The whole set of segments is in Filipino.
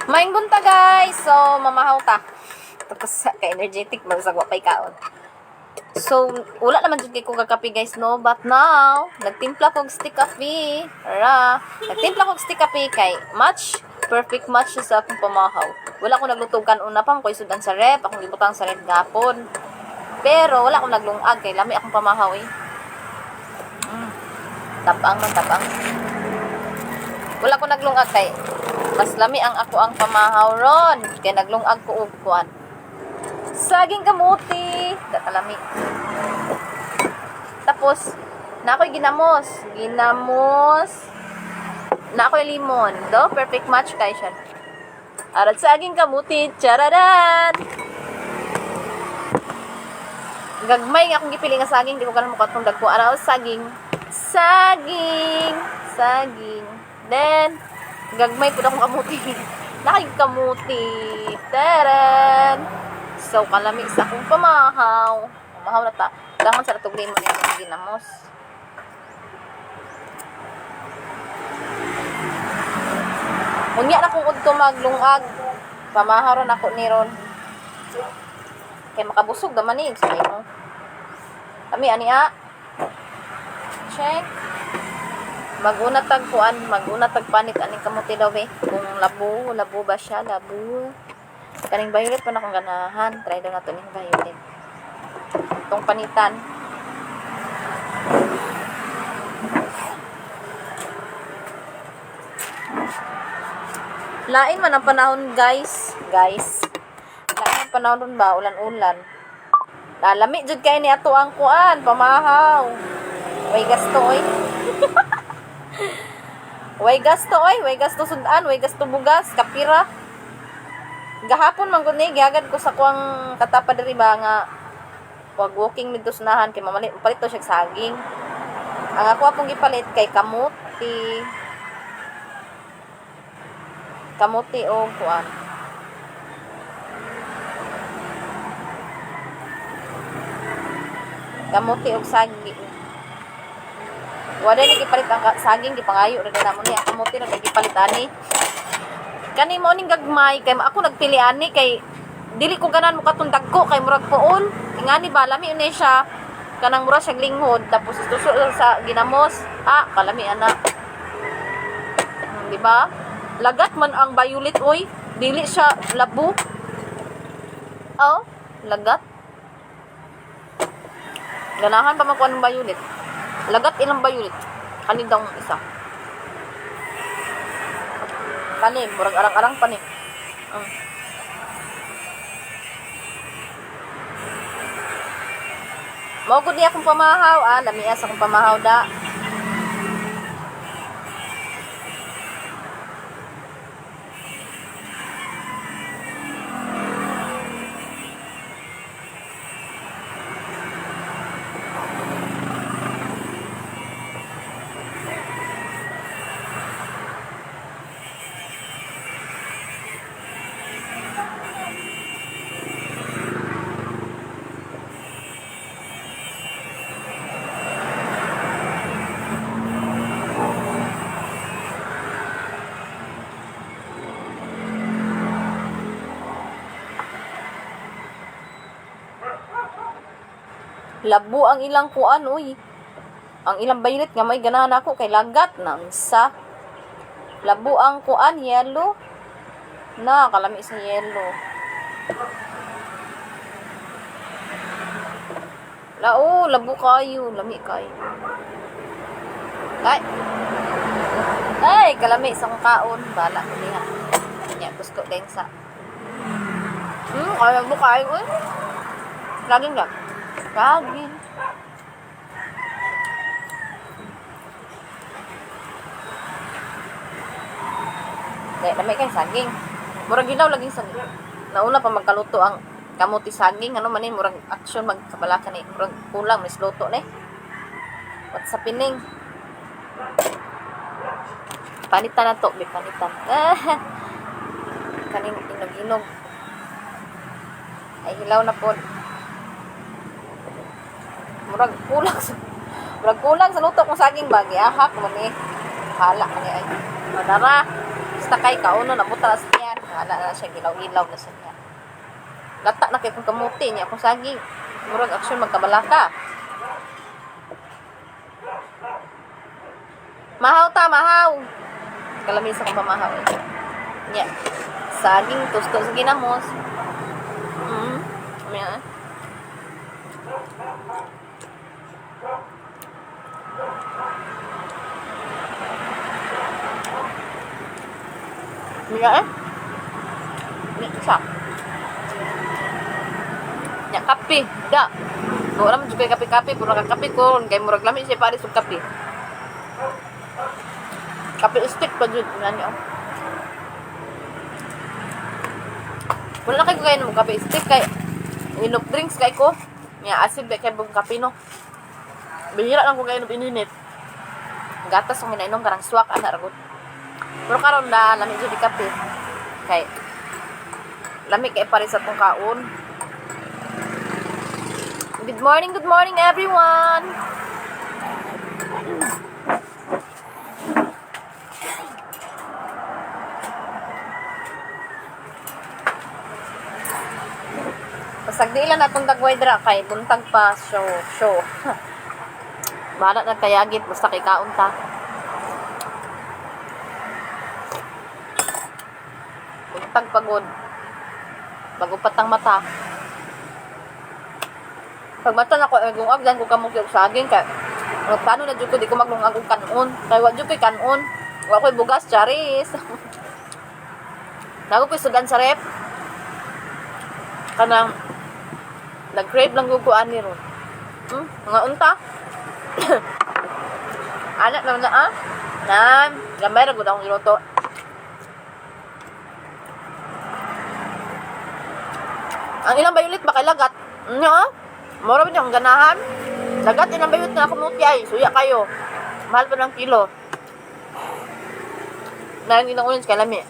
Maing bunta guys. So, mamahaw ta. Tapos ka-energetic magsagwa kay kaon. So, wala naman dyan kay kong kakape guys, no? But now, nagtimpla kong stick kape. Nagtimpla kong stick kape kay match. Perfect match sa akong pamahaw. Wala akong naglutugan una pang ko'y sudan sa rep. Akong ibutang sa rep gapon. Pero, wala akong naglungag kay lami akong pamahaw eh. Tabang man, tabang. Wala akong naglungag kay mas lami ang ako ang pamahaw ron. Kaya naglungag ko og kuan. Saging kamuti. Dakalami. Tapos, na ako'y ginamos. Na ako'y limon. Do, perfect match kay siya. Arat saging kamuti. Chararan! Gagmay nga akong gipili nga saging. Di ko kalang mukha itong dagko. Araw, saging. Then, gagmay po akong kamuti. Kamuti. Taran! So, kalami sa akong pamahaw. Pamahaw na ta. Dangan sa ratog limon yung ginamos. Munya na kung udto maglungag. Pamahaw ron ako ni ron. Kaya makabusog naman eh. Sabay mo. Kami, ania. Check. Magunatag panit aning kamuti daw eh. Kung labo ba siya, labo. Kaning violet pa na akong ganahan. Try daw na ito ning violet. Itong panitan. Lain man ang panahon guys. Lain ang panahon dun ba? Ulan-ulan. Lalami jud kay ni ato ang kuan. Pamahaw. Way gasto oy. Way gasto sudan. Way gasto bugas. Kapira. Gahapon man gud ni giagad ko sa kuang katapa diri ba nga wag walking midto sunahan kay palit to siya saging. Ang ako apong gipalit kay kamuti o kuan. Kamuti og saging. Wala ni gipalit ang saging gipangayo ra na mo ni ang kamuti ra gipalit ani. Kani mo ning gagmay kay ako nagpili ani kay dili ko ganan mo katundag ko kay murag puol. Ingani ba lami ni siya kanang mura siya linghod tapos tuso sa ginamos. Kalami ana. Di ba? Lagat man ang violet oy. Dili siya labo. Lagat. Ganahan pa man ko anong violet. Lagat ilang violet. Kani daw isa. Kani, murag arang-arang pa ni. Mao gud ni akong pamahaw, lamias akong pamahaw da. Labo ang ilang kuan oy. Ang ilang violet nga may ganahan ako kay lagat nang sa. Labo ang kuan yellow. Kalami sa yellow. Labo kayo, lami kayo. Ay, kalami sa kaon, bala ko niya. Nya gusto din sa. Kaya mo kayo oy. Laging lang. Saging. Lamay kay saging. Murag ginaw laging saging. Nauna pa magkaluto ang kamuti saging. Ano man ni murag action magkabalakan ni. Murag kulang mas luto ni. What sa pining. Panitan na to, panitan. Kaning inog-inog. Ay hilaw na po. Murag kulang sa luto kung saging bagi ahak mo ni hala ni ay madara basta kay kauno nabuta sa tiyan Ana na siya, gilaw-ilaw na siya. Lata na kay kong kamuti niya akong saging. Murag aksyon magkabalaka. Mahaw ta, mahaw. Kalamisa kong pamahaw eh. Yeah. Saging, tusto sa ginamos. Yeah. Yeah. Ini siya. Ya kape, da. Wala man juga kape-kape, puro kape ko, kay murag lami siya pare sa kape. Kape stick pa jud nanyo. Wala kay ko kay mo kape stick kay inom drinks kay ko. Nya acid kay bug kape no. Bihira lang ko kay inom init. Gatas ang minainom karang swak ana ra gud. Pero karon na lami jud kape. Kay lami kay pare sa tong kaon. Good morning everyone. Pasagdilan atong dagway dra kay buntag pa show. Bahala na kayagit basta kay kaon ta. Buntag pagod. Bago patang mata. Pag mata na ko agungag dan ko kamong og saging kay paano na jud ko di ko maglungag og kanon. Kay wa jud koy kanon. Wa koy bugas charis. Nago koy sudan sa rep. Kanang nag-crave lang ko ani ron. Nga unta. Anak naman na Nan, gamay ra gud akong giluto. Ang ilang bayulit ba kay lagat? Nya? Mura ba yung ganahan? Lagat ilang bayulit na kumuti ay. Suya kayo. Mahal pa ng kilo. Nang inang orange kay lami.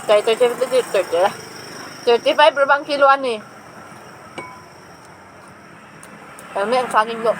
Kay 35 ra bang kilo ani? Kami ang saging lo.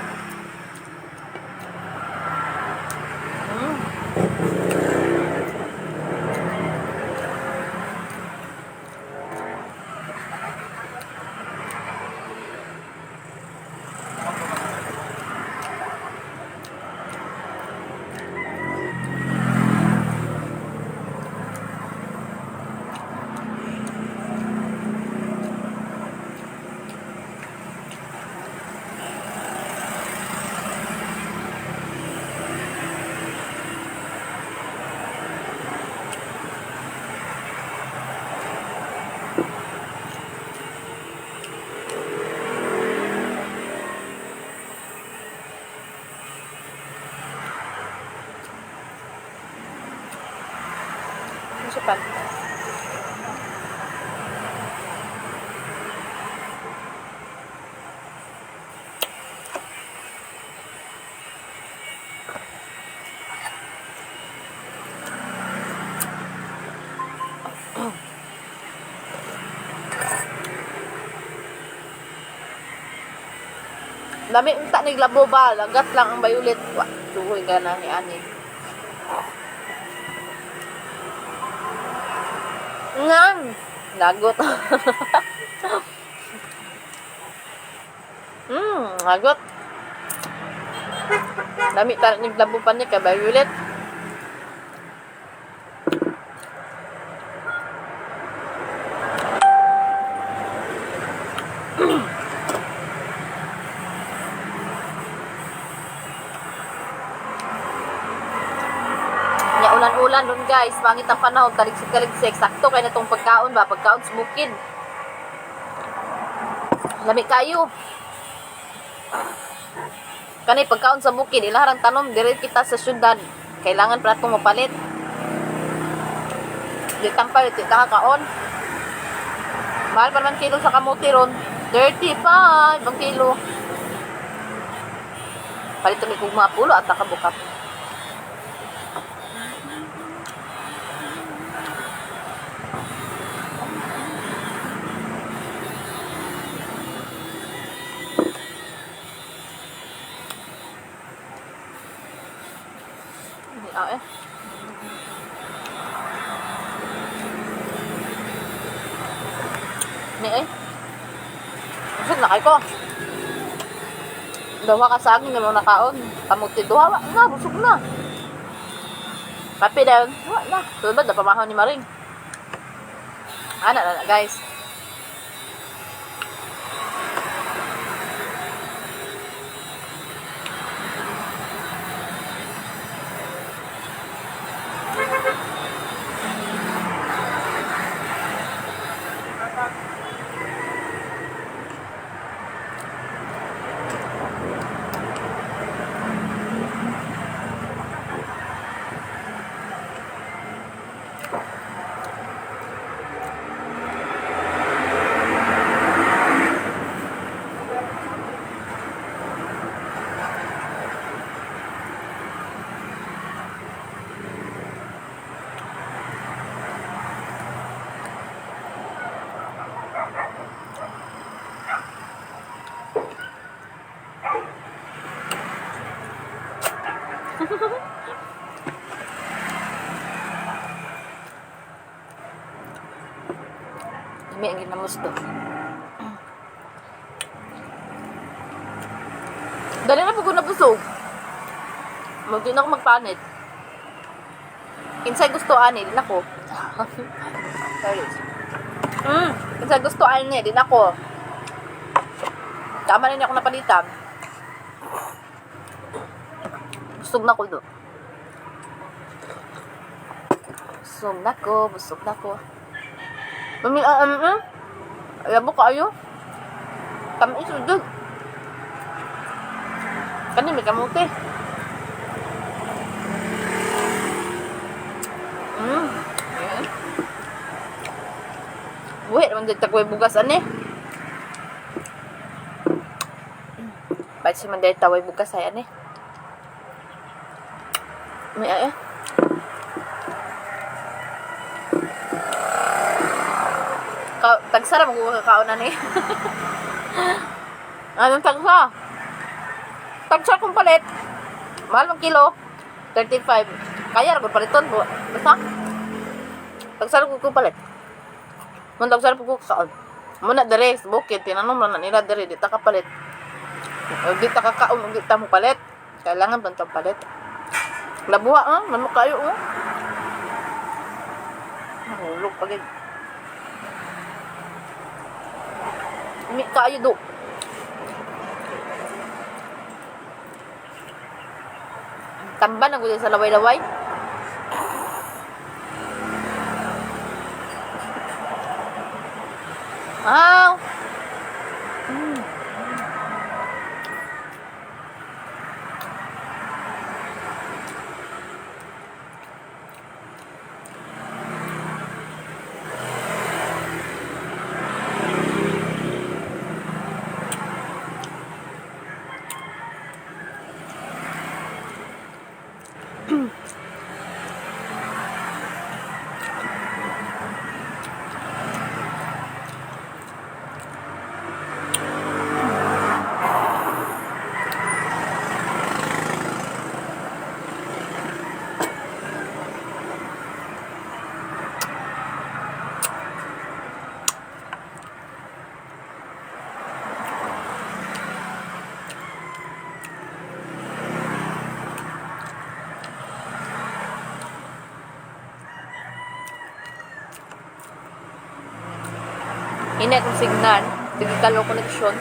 Sipan. Dami unta ni labo ba, lagat lang ang bayulit. Wa, duhoy gana ni ani. Nang lagot. Lagot. Dami tarik ni labo pa ni kay bayulit. Ulan dun guys, pangit ang panahon, taligsik-taligsik, sakto kay natong pagkaon ba, pagkaon sumukid. Lami kayo. Kanay pagkaon sa bukid, ilaharang tanom, dire kita sa syudad. Kailangan pa natong mapalit. Di tampal, di kaon. Mahal pa naman kilo sa kamuti ron. 35 ang kilo. Palit kami kung mga pulo at nakabukap. ani ay. Busog na kay ko. Dawa ka sa akin na mga nakaon. Kamuti duha na, busog na. Kape dayon, wa na. Sulod na pamahaw ni Maring. Ana na guys. Dami ang ginamos to. Dali na pag nabusog. Magdi na ako magpanit. Kinsay gusto ani, din ako. Sorry. Kinsay gusto ani, din ako. Tama rin ako napalitan. Busog na ko do. Busog na ko. Alam mo kayo? Kami isudog. Kani may kamuti. Buhi naman dito takoy bugas ani. Ba't si manday taway bugas ay ani? May ay tagsara magkakaon na ni. Anong tagsa? Tagsa kong palit. Mahal ng kilo. 35. Kaya rin paliton po. Basta? Tagsara kong palit. Mung tagsara po kakaon. Muna dere, bukid. Tinanong na nila dere. Di ta kapalit. Di ta kakaon. Di ta mo palit. Kailangan bantang palit. Labuha manok kayo Mahulog pagid. Umi kayo do. Tamba na gud sa laway-laway. Wow. Hindi akong signal. Digital connection.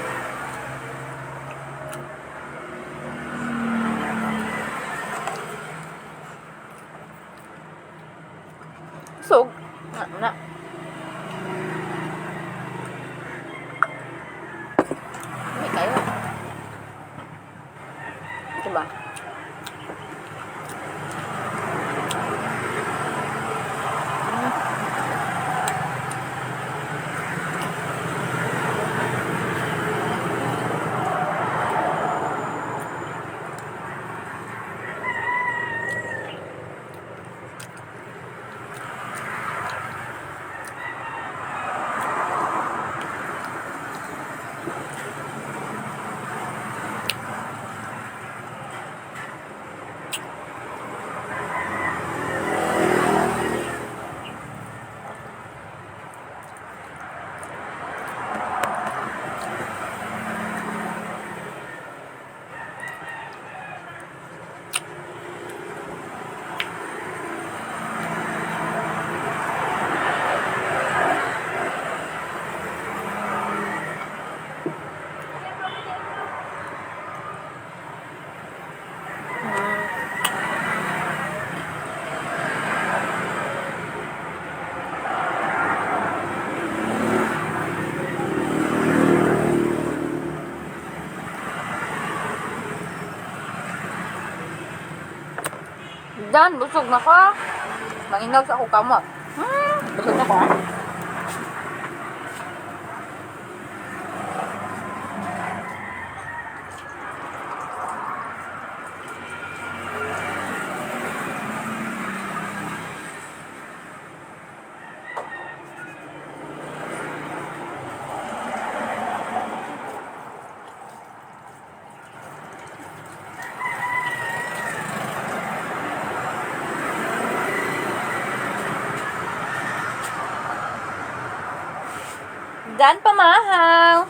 So, na. Hindi kayo. Diba? Dan, busog na ka. Manginag sa ako kamot. Busog na ka. Dan pamahaw.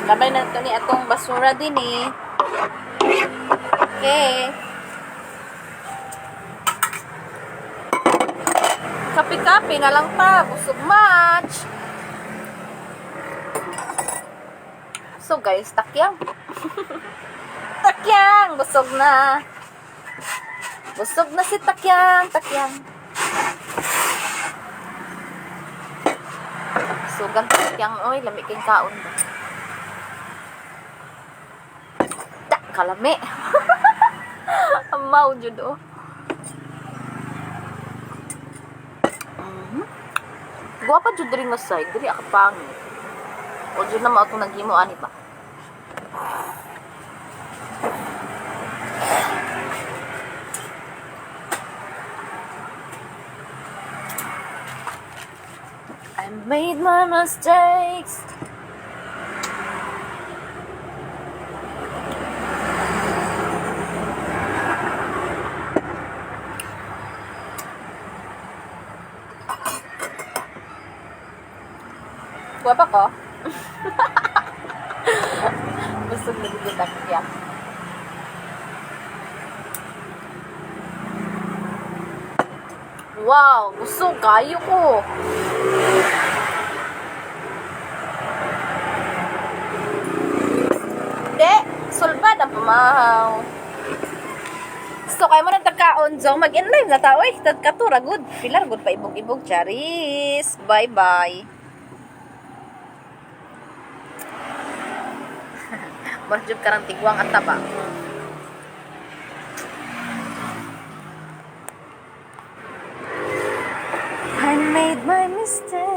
Labay na ito ni atong basura din eh. Okay. Kapi-kapi na lang pa. Busog much. So guys, takyang. Takyang. Busog na. Busog na si Takyang. Takyang. So, ganito Takyang. Oy, lami kayong kaon ba? Kalami. Amaw jud oh. Guwapa jud diri nga side, diri ako pangit. O jud na mao tong naghimo ani ba? I made my mistakes. Guwapa ko? Busog na dito Takyang. Wow, busog kayo ko. Hindi, sulbad ang pamahaw. So, kayo mo ng tagkaon, so mag-in live na tao eh. Tagkatura, good. Pilar, good pa ibog-ibog. Charis. Bye-bye. Marjud ka ng tigwang at taba. I made my mistake.